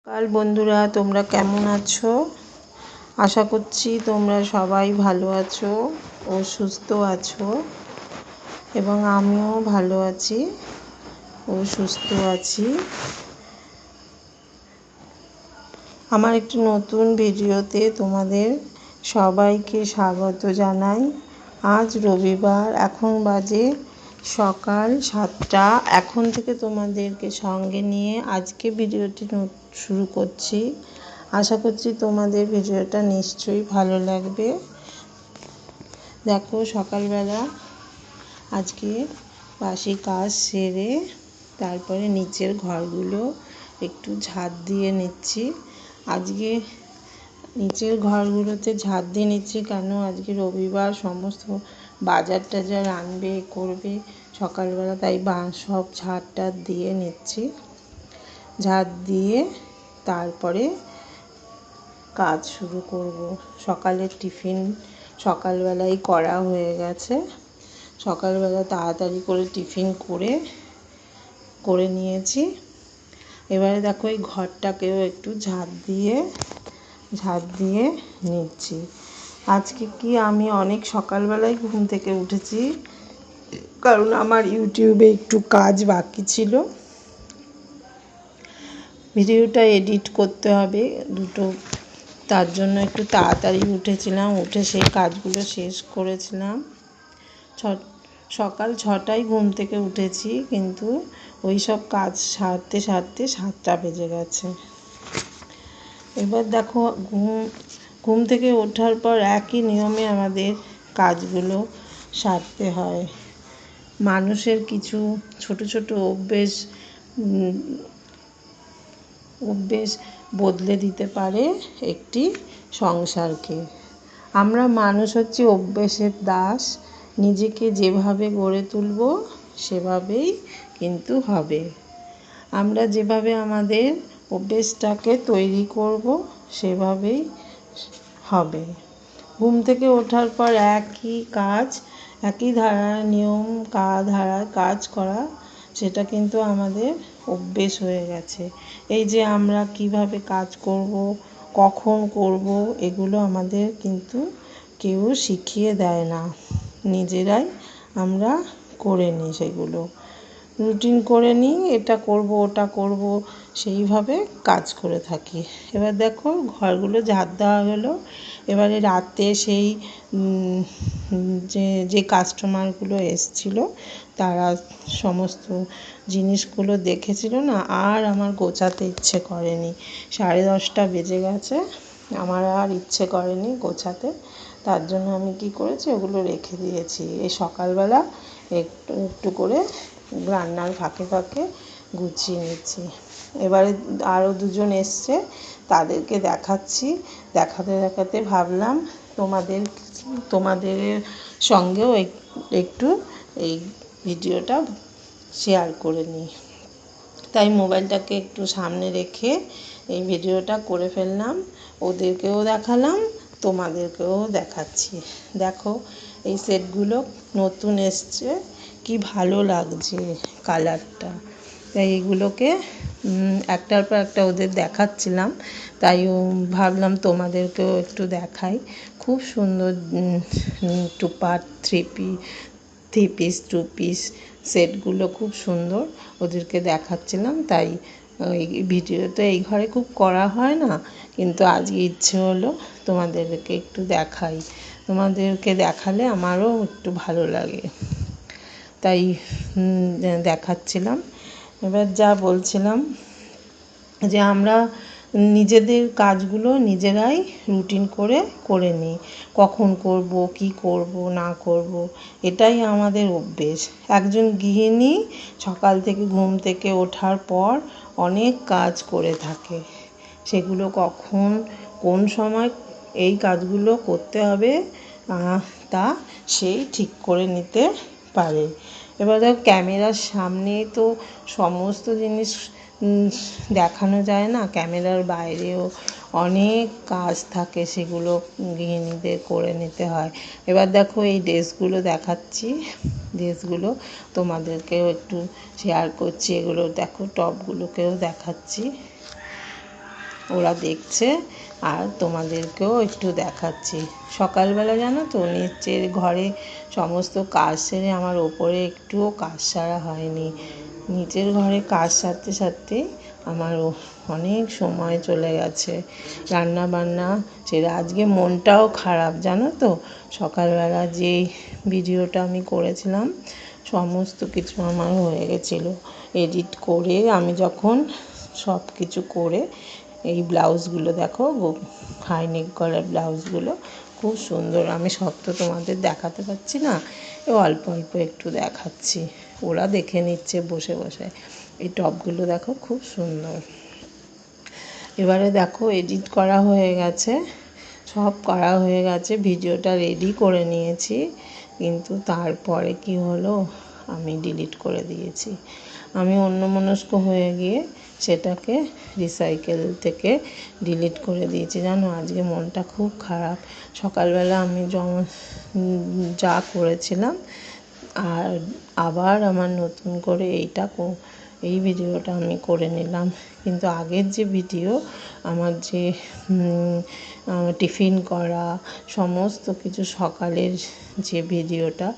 কাল বন্ধুরা, তোমরা কেমন আছো? আশা করছি তোমরা সবাই ভালো আছো ও সুস্থ আছো, এবং আমিও ভালো আছি ও সুস্থ আছি। আমার একটি নতুন ভিডিওতে তোমাদের সবাইকে স্বাগত জানাই। আজ রবিবার, এখন বাজে সকাল 7টা। এখন থেকে তোমাদেরকে সঙ্গে নিয়ে আজকে ভিডিওটি শুরু করছি। আশা করছি তোমাদের ভিডিওটা নিশ্চয়ই ভালো লাগবে। দেখো, সকালবেলা আজকে বাসি কাজ সেরে তারপরে নিচের ঘরগুলো একটু ঝাড় দিয়ে নিচ্ছি। আজকে নিচের ঘরগুলোতে ঝাড় দিয়ে নিচ্ছি কেন, আজকে রবিবার, সমস্ত বাজার টাজার আনবে করবে সকালবেলা, তাই সব ঝাড়টা দিয়ে নিচ্ছি। ঝাড় দিয়ে তারপরে কাজ শুরু করব। সকালের টিফিন সকালবেলাই করা হয়ে গেছে। সকালবেলা তাড়াতাড়ি করে টিফিন করে নিয়েছি। এবারে দেখো, এই ঘরটাকেও একটু ঝাড় দিয়ে নিচ্ছি। আজকে কি আমি অনেক সকালবেলায় ঘুম থেকে উঠেছি, কারণ আমার ইউটিউবে একটু কাজ বাকি ছিল। ভিডিওটা এডিট করতে হবে দুটো, তার জন্য একটু তাড়াতাড়ি উঠেছিলাম। উঠে সেই কাজগুলো শেষ করেছিলাম। সকাল 6টায় ঘুম থেকে উঠেছি, কিন্তু ওই সব কাজ সারতে 7টা বেজে গেছে। এবার দেখো, ঘুম থেকে ওঠার পর একই নিয়মে আমাদের কাজগুলো সারতে হয়। মানুষের কিছু ছোট ছোট অভ্যেস বদলে দিতে পারে একটি সংসারকে। আমরা মানুষ হচ্ছি অভ্যেসের দাস। নিজেকে যেভাবে গড়ে তুলব সেভাবেই কিন্তু হবে। আমরা যেভাবে আমাদের অভ্যেসটাকে তৈরি করব সেভাবেই হবে। ঘুম থেকে ওঠার পর একই ধারার নিয়ম ধারার কাজ করা, সেটা কিন্তু আমাদের অভ্যেস হয়ে গেছে। এই যে আমরা কিভাবে কাজ করব, কখন করব, এগুলো আমাদের কিন্তু কেউ শিখিয়ে দেয় না, নিজেরাই আমরা করে নিই। সেগুলো রুটিন করে নিই, এটা করব ওটা করব, সেইভাবে কাজ করে থাকি। এবার দেখো, ঘরগুলো ঝাড় দেওয়া হলো। এবারে রাতে সেই যে কাস্টমারগুলো এসেছিল, তারা সমস্ত জিনিসগুলো দেখেছিল না, আর আমার গোছাতে ইচ্ছে করেনি। 10:30 বেজে গেছে, আমার আর ইচ্ছে করেনি গোছাতে। তার জন্য আমি কি করেছি, ওগুলো রেখে দিয়েছি। এই সকালবেলা একটু একটু করে রান্নার ফাঁকে ফাঁকে গুছিয়ে নিচ্ছি। এবারে আরও দুজন এসছে, তাদেরকে দেখাতে ভাবলাম তোমাদের সঙ্গেও একটু এই ভিডিওটা শেয়ার করে নিই। তাই মোবাইলটাকে একটু সামনে রেখে এই ভিডিওটা করে ফেললাম। ওদেরকেও দেখালাম, তোমাদেরকেও দেখাচ্ছি। দেখো, এই সেটগুলো নতুন এসছে, কি ভালো লাগছে কালারটা। তাই এগুলোকে একটার পর একটা ওদের দেখাচ্ছিলাম, তাই ভাবলাম তোমাদেরকেও একটু দেখাই। খুব সুন্দর 2 পার্ট 3 পিস 2 পিস সেটগুলো খুব সুন্দর, ওদেরকে দেখাচ্ছিলাম। তাই এই ভিডিও তো এই ঘরে খুব করা হয় না, কিন্তু আজকে ইচ্ছে হলো তোমাদেরকে একটু দেখাই। তোমাদেরকে দেখালে আমারও একটু ভালো লাগে, তাই দেখাচ্ছিলাম। এবার যা বলছিলাম, যে আমরা নিজেদের কাজগুলো নিজেরাই রুটিন করে নিই। কখন করব, কি করব না করব, এটাই আমাদের অভ্যেস। একজন গৃহিণী সকাল থেকে ঘুম থেকে ওঠার পর অনেক কাজ করে থাকে। সেগুলো কখন কোন সময় এই কাজগুলো করতে হবে তা সেই ঠিক করে নিতে পারে। এবার দেখো, ক্যামেরার সামনে তো সমস্ত জিনিস দেখানো যায় না, ক্যামেরার বাইরেও অনেক কাজ থাকে, সেগুলো গৃহিণীদের করে নিতে হয়। এবার দেখো, এই ড্রেসগুলো দেখাচ্ছি, ড্রেসগুলো তোমাদেরকেও একটু শেয়ার করছি। এগুলো দেখো, টপগুলোকেও দেখাচ্ছি। ওরা দেখছে আর তোমাদেরকেও একটু দেখাচ্ছি। সকালবেলা জানো তো নিচের ঘরে সমস্ত কাজ সেরে আমার ওপরে একটুও কাজ সারা হয়নি। নিচের ঘরে কাজ সারতে সারতে আমার অনেক সময় চলে গেছে। রান্না বান্না সেরে আজকে মনটাও খারাপ জানো তো। সকালবেলা যে ভিডিওটা আমি করেছিলাম সমস্ত কিছু আমার হয়ে গেছিলো। এডিট করে আমি যখন সব কিছু করে এই ব্লাউজগুলো দেখো হাই নেক গলার ব্লাউজগুলো খুব সুন্দর। আমি সব তো তোমাদের দেখাতে পারছি না, অল্প অল্প একটু দেখাচ্ছি, ওরা দেখে নিচ্ছে বসে বসে। এই টপগুলো দেখো খুব সুন্দর। এবারে দেখো এডিট করা হয়ে গেছে, সব করা হয়ে গেছে, ভিডিওটা রেডি করে নিয়েছি, কিন্তু তারপরে কি হলো আমি ডিলিট করে দিয়েছি। আমি অন্যমনস্ক হয়ে গিয়ে সেটাকে রিসাইকেল থেকে ডিলিট করে দিয়েছি। জানো আজকে মনটা খুব খারাপ। সকালবেলা আমি যা করেছিলাম আর আবার আমার নতুন করে এই ভিডিওটা আমি করে নিলাম। কিন্তু আগের যে ভিডিও আমার যে টিফিন করা সমস্ত কিছু সকালের যে ভিডিওটা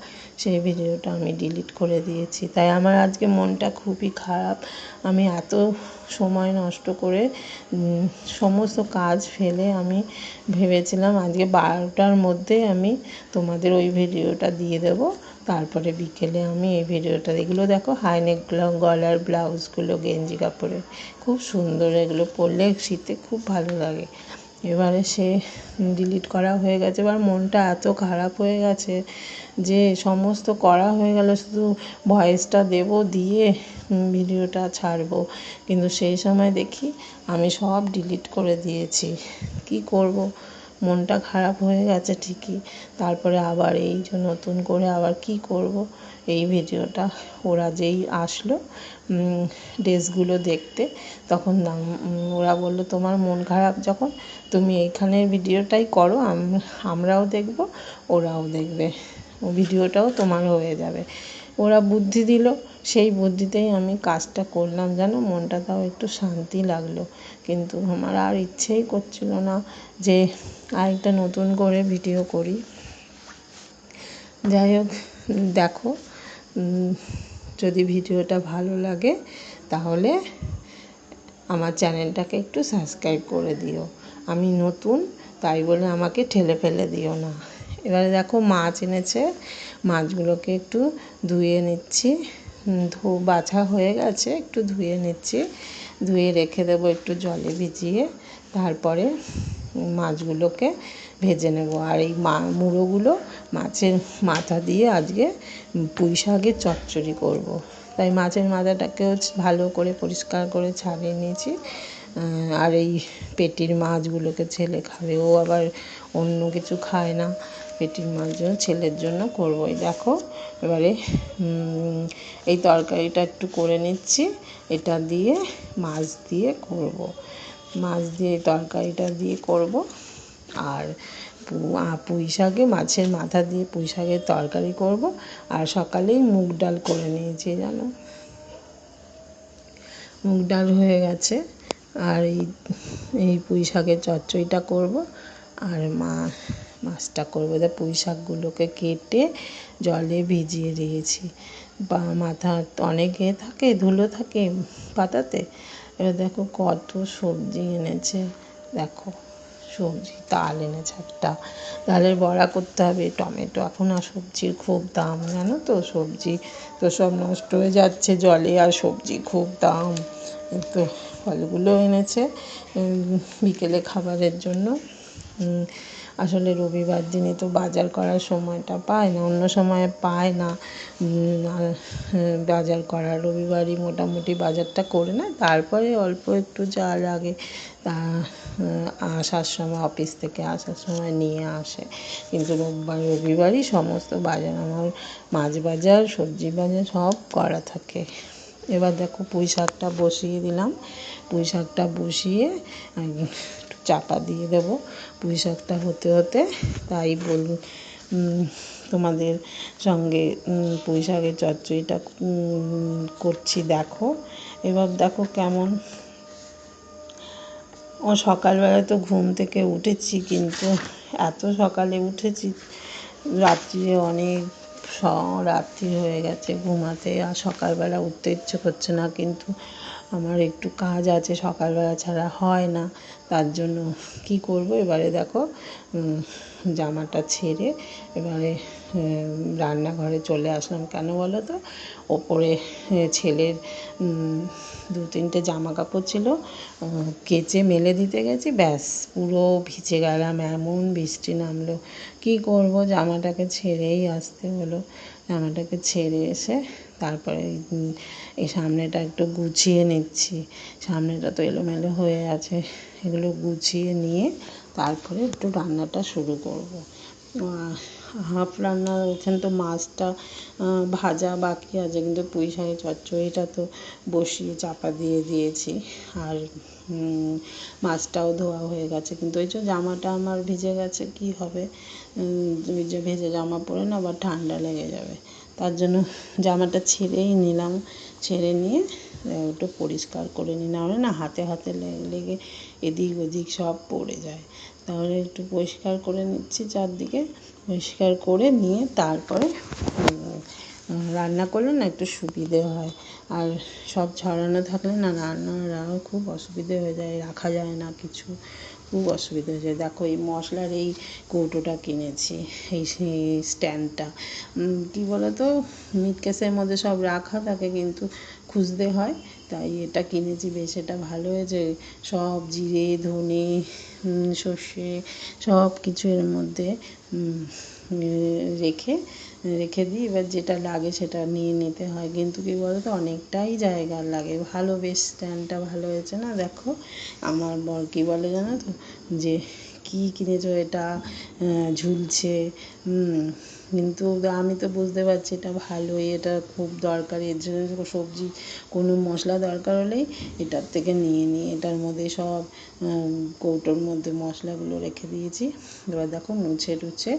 সেই ভিডিওটা আমি ডিলিট করে দিয়েছি। তাই আমার আজকে মনটা খুবই খারাপ। আমি এত সময় নষ্ট করে সমস্ত কাজ ফেলে আমি ভেবেছিলাম আজকে 12টার মধ্যে আমি তোমাদের ওই ভিডিওটা দিয়ে দেবো, তারপরে বিকেলে আমি এই ভিডিওটা। এগুলো দেখো হাই নেক গলার ব্লাউজগুলো গেঞ্জি কাপড়ের খুব সুন্দর, এগুলো পরলে শীতে খুব ভালো লাগে। এবারে সে ডিলিট করা হয়ে গেছে। এবার মনটা এত খারাপ হয়ে গেছে যে সমস্ত করা হয়ে গেল, শুধু ভয়েসটা দেব, দিয়ে ভিডিওটা ছাড়বো, কিন্তু সেই সময় দেখি আমি সব ডিলিট করে দিয়েছি। কি করব, মনটা খারাপ হয়ে গেছে ঠিকই, তারপরে আবার এই যে নতুন করে আবার কি করব। এই ভিডিওটা ওরা যেই আসলো ড্রেসগুলো দেখতে, তখন ওরা বললো তোমার মন খারাপ যখন তুমি এইখানের ভিডিওটাই করো, আমরাও দেখব ওরাও দেখবে, ভিডিওটাও তোমার হয়ে যাবে। ওরা বুদ্ধি দিল, সেই বুদ্ধিতেই আমি কাজটা করলাম। জানো মনটা তাও একটু শান্তি লাগলো, কিন্তু আমার আর ইচ্ছেই করছিল না যে আরেকটা নতুন করে ভিডিও করি। যাই হোক, দেখো যদি ভিডিওটা ভালো লাগে তাহলে আমার চ্যানেলটাকে একটু সাবস্ক্রাইব করে দিও। আমি নতুন তাই বলে আমাকে ঠেলে ফেলে দিও না। এবারে দেখো মাছ এনেছে, মাছগুলোকে একটু ধুয়ে নিচ্ছি। বাছা হয়ে গেছে, একটু ধুয়ে নিচ্ছি, ধুয়ে রেখে দেবো একটু জলে ভিজিয়ে, তারপরে মাছগুলোকে ভেজে নেব। আর এই মুড়োগুলো মাছের মাথা দিয়ে আজকে পুঁই শাকের চচ্চড়ি করব। তাই মাছের মাথাটাকেও ভালো করে পরিষ্কার করে ছাড়িয়ে নিয়েছি। আর এই পেটির মাছগুলোকে ছেলে খাবে, ও আবার অন্য কিছু খায় না, পেটির মাছ জন্য ছেলের জন্য করবো। এই দেখো এবারে এই তরকারিটা একটু করে নিচ্ছি, এটা দিয়ে মাছ দিয়ে করব, মাছ দিয়ে তরকারিটা দিয়ে করব। আর পুঁই শাকে মাছের মাথা দিয়ে পুঁই শাকের তরকারি করব। আর সকালেই মুগ ডাল করে নিয়েছি জানো, মুগ ডাল হয়ে গেছে। আর এই পুঁই শাকের চচ্চড়িটা করব, আর মাছটা করবো। পুঁই শাকগুলোকে কেটে জলে ভিজিয়ে দিয়েছি, বা মাথা অনেক থাকে, ধুলো থাকে পাতাতে। এবার দেখো কত সবজি এনেছে, দেখো সবজি তাল এনেছে একটা, তালের বড়া করতে হবে, টমেটো, এখন আর সবজির খুব দাম জানো তো, সবজি তো সব নষ্ট হয়ে যাচ্ছে জলে, আর সবজি খুব দাম। তো ফলগুলো এনেছে বিকেলে খাবারের জন্য। আসলে রবিবার দিনে তো বাজার করার সময়টা পায় না, অন্য সময় পায় না বাজার করার। রবিবারই মোটামুটি বাজারটা করে নেয়, তারপরে অল্প একটু যা লাগে তা আসার সময়, অফিস থেকে আসার সময় নিয়ে আসে। কিন্তু রবিবারই সমস্ত বাজার আমার, মাছ বাজার, সবজি বাজার সব করা থাকে। এবার দেখো পুঁই শাকটা বসিয়ে দিলাম, পুঁই শাকটা বসিয়ে একটু চাপা দিয়ে দেবো পুঁই শাকটা হতে হতে। তাই তোমাদের সঙ্গে পুঁই শাকের চচ্চড়িটা করছি দেখো। এবার দেখো কেমন ও সকালবেলা তো ঘুম থেকে উঠেছি, কিন্তু এত সকালে উঠেছি, রাত্রিরে অনেক রাত্রি হয়ে গেছে ঘুমাতে, আর সকালবেলা উঠতে ইচ্ছে করছে না। কিন্তু আমার একটু কাজ আছে, সকালবেলা ছাড়া হয় না। তার জন্য কি করব, এবারে দেখো জামাটা ছেড়ে এবারে রান্নাঘরে চলে আসলাম। কেন বলো তো, ওপরে ছেলের 2-3টে জামা কাপড় ছিল, কেচে মেলে দিতে গেছি, ব্যাস পুরো ভিজে গেলাম, এমন বৃষ্টি নামলো। কি করব, জামাটাকে ছেড়েই আসতে হলো। জামাটাকে ছেড়ে এসে তারপরে এই সামনেটা একটু গুছিয়ে নিচ্ছি। সামনেটা তো এলোমেলো হয়ে আছে, এগুলো গুছিয়ে নিয়ে তারপরে একটু রান্নাটা শুরু করব। হাফ রান্না ওখানে তো মাছটা ভাজা বাকি আছে, কিন্তু পুঁই শাকের চচ্চড়িটা তো বসিয়ে চাপা দিয়ে দিয়েছি, আর মাছটাও ধোয়া হয়ে গেছে। কিন্তু ওই যে জামাটা আমার ভিজে গেছে, কি হবে, ওই যে ভেজে জামা পরে না আবার ঠান্ডা লেগে যাবে। তার জন্য জামাটা ছেড়েই নিলাম, ছেড়ে নিয়ে একটু পরিষ্কার করে নিই, নাহলে না হাতে হাতে লেগে এদিক ওদিক সব পড়ে যায়। তাহলে একটু পরিষ্কার করে নিচ্ছি, চারদিকে পরিষ্কার করে নিয়ে তারপরে রান্না করলে না একটু সুবিধে হয়। আর সব ছড়ানো থাকলে না রান্নাও খুব অসুবিধে হয়ে যায়, রাখা যায় না কিছু, খুব অসুবিধা হয়ে যায়। দেখো এই মশলার এই কৌটোটা কিনেছি, এই স্ট্যান্ডটা, কী বলো তো, মিটকেসের মধ্যে সব রাখা থাকে কিন্তু খুঁজতে হয়, তাই এটা কিনেছি। বেশ এটা ভালো হয়েছে, সব জিরে ধনে সর্ষে সব কিছু এর মধ্যে রেখে দিই। এবার যেটা লাগে সেটা নিয়ে নিতে হয়, কিন্তু কী বলো তো, অনেকটাই জায়গা লাগে। ভালো, বেশ স্ট্যান্ডটা ভালো হয়েছে না। দেখো আমার বর কী বলে জানো তো, যে কী কিনেছো এটা, ঝুলছে, কিন্তু আমি তো বুঝতে পারছি এটা ভালোই, এটা খুব দরকারি। এর জন্য সবজি কোনো মশলা দরকার হলেই এটার থেকে নিয়ে নিই। এটার মধ্যে সব কৌটোর মধ্যে মশলাগুলো রেখে দিয়েছি। এবার দেখো মুছে টুছে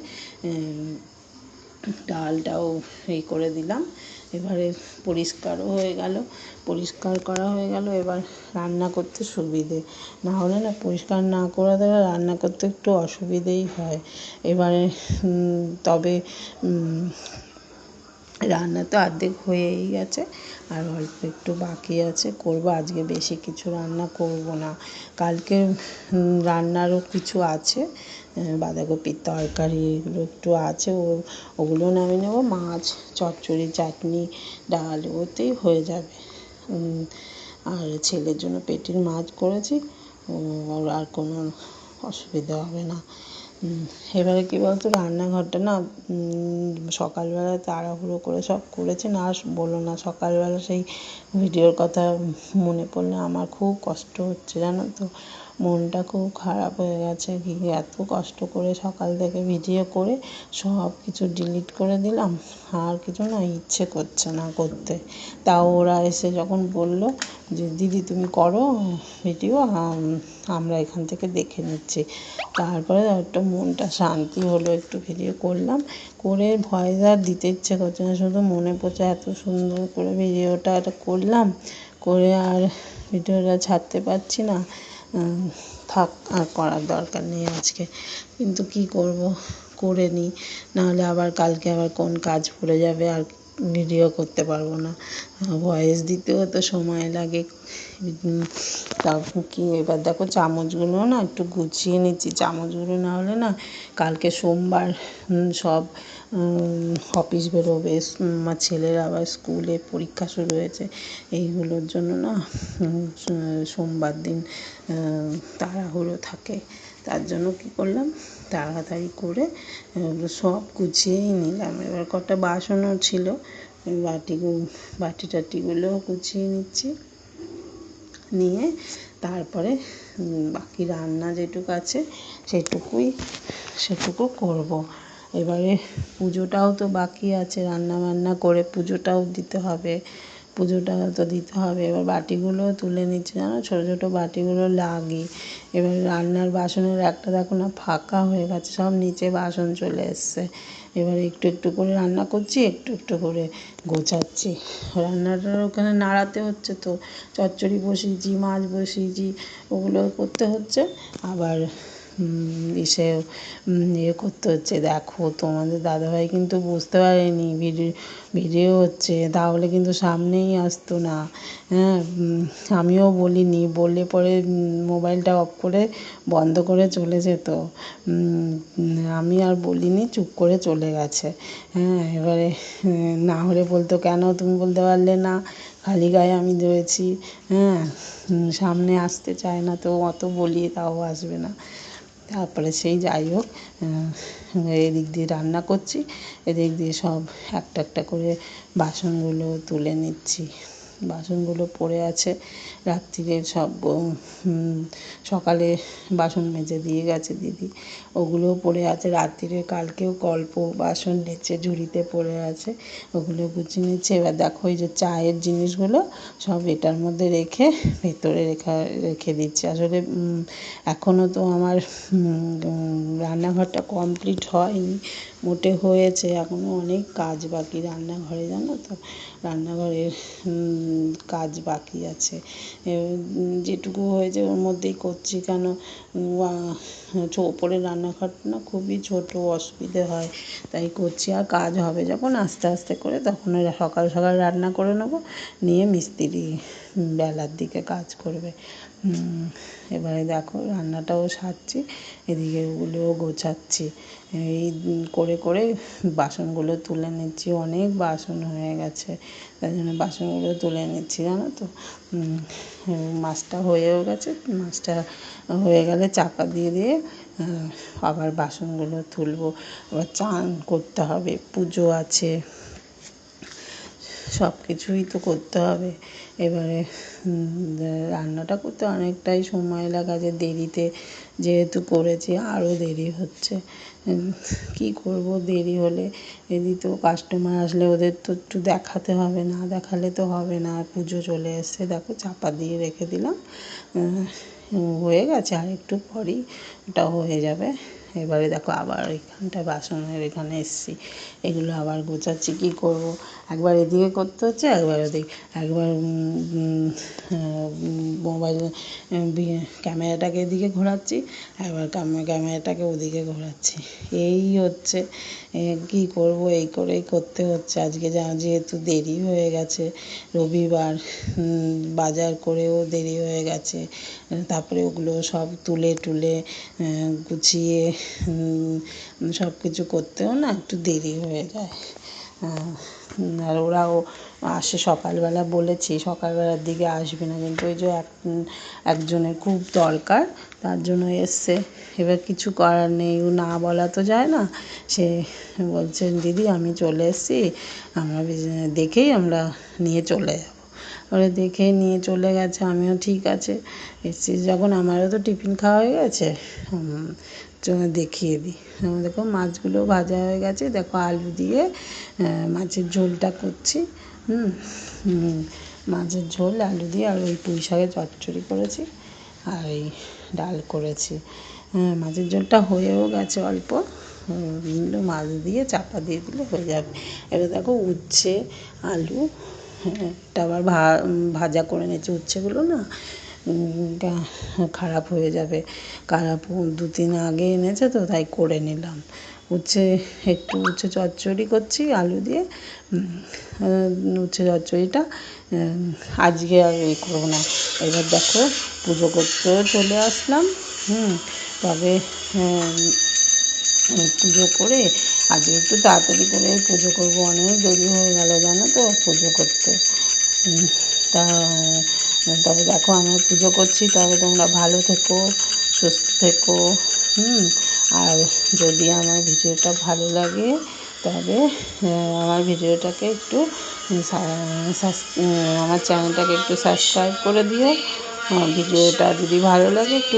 ডালটাও করে দিলাম। এবারে পরিষ্কারও হয়ে গেল, পরিষ্কার করা হয়ে গেল। এবার রান্না করতে সুবিধে, না হলে না পরিষ্কার না করে দিলে রান্না করতে একটু অসুবিধেই হয়। এবারে তবে রান্না তো অর্ধেক হয়েই গেছে, আর অল্প একটু বাকি আছে, করব। আজকে বেশি কিছু রান্না করব না, কালকে রান্নারও কিছু আছে, বাঁধাকপির তরকারি এগুলো একটু আছে, ওগুলো নামিয়ে নেব। মাছ, চচ্চড়ি, চাটনি, ডাল ওতেই হয়ে যাবে। আর ছেলের জন্য পেটির মাছ করেছি, আর কোনো অসুবিধা হবে না। এবারে কী বলতো, রান্নাঘরটা না সকালবেলা তাড়াহুড়ো করে সব করেছি না, আর বলো না, সকালবেলা সেই ভিডিওর কথা মনে পড়লে আমার খুব কষ্ট হচ্ছে, জানো তো, মনটা খুব খারাপ হয়ে গেছে। কি এত কষ্ট করে সকাল থেকে ভিডিও করে সব কিছু ডিলিট করে দিলাম, আর কিছু না ইচ্ছে করছে না করতে। তাও ওরা এসে যখন বললো যে দিদি তুমি করো ভিডিও, আমরা এখান থেকে দেখে নিচ্ছি, তারপরে একটু মনটা শান্তি হলো, একটু ভিডিও করলাম, করে ভয়েস আর দিতে ইচ্ছে করছে না, শুধু মনে পড়ছে এত সুন্দর করে ভিডিওটা করলাম, করে আর ভিডিওটা ছাড়তে পারছি না। থাক, আর করার দরকার নেই আজকে, কিন্তু কি করব, করে নিই, নাহলে আবার কালকে আবার কোন কাজ পড়ে যাবে, আর ভিডিও করতে পারবো না। ভয়েস দিতেও তো সময় লাগে। তারপর কি, এবার দেখো চামচগুলো না একটু গুছিয়ে নিচ্ছি, চামচগুলো না হলে না কালকে সোমবার, সব অফিস বেরোবে, আমার ছেলের আবার স্কুলে পরীক্ষা শুরু হয়েছে, এইগুলোর জন্য না সোমবার দিন তাড়াহুড়ো থাকে। তার জন্য কী করলাম, তাড়াতাড়ি করে সব গুছিয়েই নিলাম। এবার কটা বাসনও ছিল, বাটি টাটিগুলোও গুছিয়ে নিচ্ছি, নিয়ে তারপরে বাকি রান্না যেটুকু আছে সেটুকু করব। এবারে পুজোটাও তো বাকি আছে, রান্না বান্না করে পুজোটাও দিতে হবে, পুজোটা তো দিতে হবে। এবার বাটিগুলো তুলে নিচ্ছি, জানো, ছোটো ছোটো বাটিগুলো লাগে। এবার রান্নার বাসনের একটা দেখো না ফাঁকা হয়ে গেছে, সব নিচে বাসন চলে এসছে। এবার একটু একটু করে রান্না করছি, একটু একটু করে গোছাচ্ছি। রান্নাটার ওখানে নাড়াতে হচ্ছে, তো চচ্চড়ি বসিয়েছি, মাছ বসিয়েছি, ওগুলো করতে হচ্ছে। আবার ইসে ইয়ে করতে হচ্ছে। দেখো তোমাদের দাদাভাই কিন্তু বুঝতে পারেনি ভিডিও হচ্ছে, তাহলে কিন্তু সামনেই আসতো না। হ্যাঁ, আমিও বলিনি, বললে পরে মোবাইলটা অফ করে বন্ধ করে চলে যেত। আমি আর বলিনি, চুপ করে চলে গেছে। হ্যাঁ, এবারে না হলে বলতো, কেন তুমি বলতে পারলে না, খালি গায়ে আমি রয়েছি। হ্যাঁ, সামনে আসতে চায় না, তো অত বলি তাও আসবে না। তারপরে সেই যাই হোক, এদিক দিয়ে রান্না করছি, এদিক দিয়ে সব একটা একটা করে বাসনগুলো তুলে নিচ্ছি। বাসনগুলো পড়ে আছে রাত্রিরে সব, সকালে বাসন মেজে দিয়ে গেছে দিদি, ওগুলোও পড়ে আছে রাত্রিরে। কালকেও অল্প বাসন নিচে ঝুড়িতে পড়ে আছে, ওগুলো গুছিয়ে নিচ্ছে। এবার দেখো এই যে চায়ের জিনিসগুলো সব এটার মধ্যে রেখে ভেতরে রেখে দিচ্ছি। আসলে এখনও তো আমার রান্নাঘরটা কমপ্লিট হয়নি, মোটে হয়েছে, এখনও অনেক কাজ বাকি রান্নাঘরে, জানো তো, রান্নাঘরের কাজ বাকি আছে। যেটুকু হয়েছে ওর মধ্যেই করছি, কেন ওপরের রান্নাঘরটা না খুবই ছোটো, অসুবিধে হয়, তাই করছি। আর কাজ হবে যখন আস্তে আস্তে করে, তখন ওই সকাল সকাল রান্না করে নেবো, নিয়ে মিস্ত্রি বেলার দিকে কাজ করবে। এবারে দেখো রান্নাটাও সারছি, এদিকে ওগুলোও গোছাচ্ছি। এই করে করে বাসনগুলো তুলে নিচ্ছি, অনেক বাসন হয়ে গেছে, তাই জন্য বাসনগুলো তুলে নিচ্ছি, জানো তো। মাছটা হয়েও গেছে, মাছটা হয়ে গেলে চাপা দিয়ে দিয়ে আবার বাসনগুলো তুলবো। আবার চান করতে হবে, পুজো আছে, সব কিছুই তো করতে হবে। এবারে রান্নাটা করতে অনেকটাই সময় লাগে, দেরিতে যেহেতু করেছি আরও দেরি হচ্ছে। কী করব, দেরি হলে এদিকেও কাস্টমার আসলে ওদের তো একটু দেখাতে হবে, না দেখালে তো হবে না। পুজো চলে এসছে, দেখো চাপা দিয়ে রেখে দিলাম, হয়ে গেছে, আর একটু পরেই ওটা হয়ে যাবে। এবারে দেখো আবার এখানটায় বাসনের এখানে এসেছি, এগুলো আবার গোছাচ্ছি। কী করব, একবার এদিকে করতে হচ্ছে, একবার ওদিকে, একবার মোবাইল ক্যামেরাটাকে এদিকে ঘোরাচ্ছি, একবার ক্যামেরাটাকে ওদিকে ঘোরাচ্ছি, এই হচ্ছে। কী করব, এই করেই করতে হচ্ছে। আজকে যেহেতু দেরি হয়ে গেছে, রবিবার, বাজার করেও দেরি হয়ে গেছে, তারপরে ওগুলো সব তুলে টুলে গুছিয়ে সব কিছু করতেও না একটু দেরি হয়ে যায়। আর ওরাও আসে সকালবেলা, বলেছি সকালবেলার দিকে আসবে না, কিন্তু ওই যে একজনের খুব দরকার, তার জন্য এসছে। এবার কিছু করার নেই, ও না বলা তো যায় না। সে বলছে, দিদি আমি চলে এসেছি, আমরা দেখেই আমরা নিয়ে চলে যাব। ওরা দেখে নিয়ে চলে গেছে, আমিও ঠিক আছে এসেছি যখন, আমারও তো টিফিন খাওয়া হয়ে গেছে, দেখিয়ে দিই। দেখো মাছগুলো ভাজা হয়ে গেছে, দেখো আলু দিয়ে মাছের ঝোলটা করছি। মাছের ঝোল আলু দিয়ে, আর ওই পুঁই শাকের চচ্চড়ি করেছি, আর এই ডাল করেছি। মাছের ঝোলটা হয়েও গেছে অল্প, মাছ দিয়ে চাপা দিয়ে দিলে হয়ে যাবে। এবার দেখো উচ্ছে আলু, এটা আবার ভাজা করে নিয়েছি। উচ্ছেগুলো না খারাপ হয়ে যাবে, খারাপ 2-3 আগে এনেছে তো, তাই করে নিলাম। উচ্ছে চচ্চড়ি করছি আলু দিয়ে। উচ্ছে চচ্চড়িটা আজকে আর করবো না। এবার দেখো পুজো করতেও চলে আসলাম। তবে পুজো করে আজকে একটু তাড়াতাড়ি করে পুজো করবো, অনেক দেরি হয়ে গেল জানো তো পুজো করতে। তা তবে দেখো আমরা পুজো করছি, তবে তোমরা ভালো থেকো, সুস্থ থেকো। আর যদি আমার ভিডিওটা ভালো লাগে, তবে আমার ভিডিওটাকে একটু আমার চ্যানেলটাকে একটু সাবস্ক্রাইব করে দিও। ভিডিওটা যদি ভালো লাগে একটু